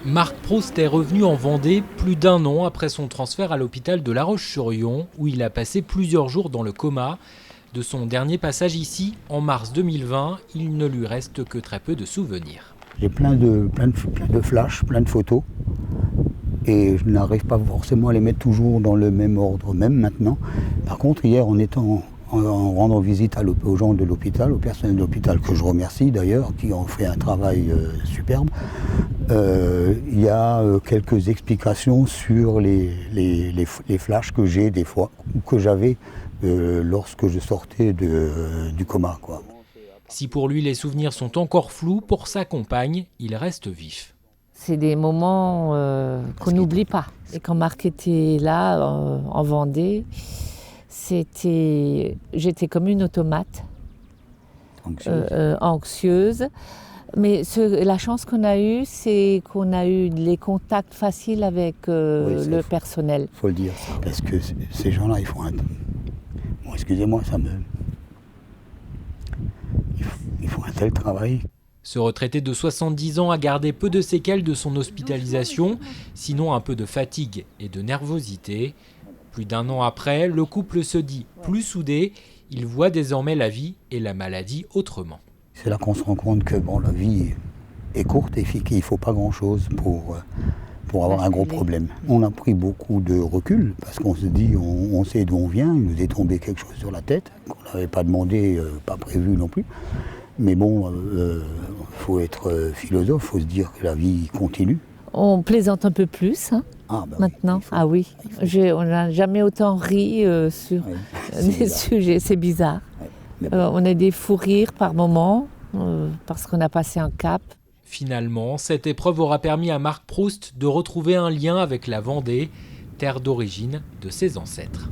Marc Proust est revenu en Vendée plus d'un an après son transfert à l'hôpital de La Roche-sur-Yon, où il a passé plusieurs jours dans le coma. De son dernier passage ici, en mars 2020, il ne lui reste que très peu de souvenirs. J'ai plein de flashs, plein de photos, et je n'arrive pas forcément à les mettre toujours dans le même ordre, même maintenant. Par contre, hier, en rendant visite aux gens de l'hôpital, au personnel de l'hôpital, que je remercie d'ailleurs, qui ont fait un travail superbe, il y a quelques explications sur les flashs que j'ai des fois, ou que j'avais lorsque je sortais du coma, quoi. Si pour lui les souvenirs sont encore flous, pour sa compagne, il reste vif. C'est des moments qu'on n'oublie pas. Et quand Marc était là, en Vendée, j'étais comme une automate, anxieuse. Mais la chance qu'on a eue, c'est qu'on a eu les contacts faciles avec le personnel. Il faut le dire, ça, parce que ces gens-là, ils font un... Bon, excusez-moi, ils font un tel travail. Ce retraité de 70 ans a gardé peu de séquelles de son hospitalisation, sinon un peu de fatigue et de nervosité. Plus d'un an après, le couple se dit plus soudé. Il voit désormais la vie et la maladie autrement. C'est là qu'on se rend compte que la vie est courte et qu'il ne faut pas grand-chose pour avoir un gros problème. On a pris beaucoup de recul parce qu'on se dit, on sait d'où on vient, il nous est tombé quelque chose sur la tête, qu'on n'avait pas demandé, pas prévu non plus. Mais bon, faut être philosophe, faut se dire que la vie continue. On plaisante un peu plus maintenant. Oui, ah oui, on n'a jamais autant ri sur des sujets, c'est bizarre. Oui. On a des fous rires par moments parce qu'on a passé un cap. Finalement, cette épreuve aura permis à Marc Proust de retrouver un lien avec la Vendée, terre d'origine de ses ancêtres.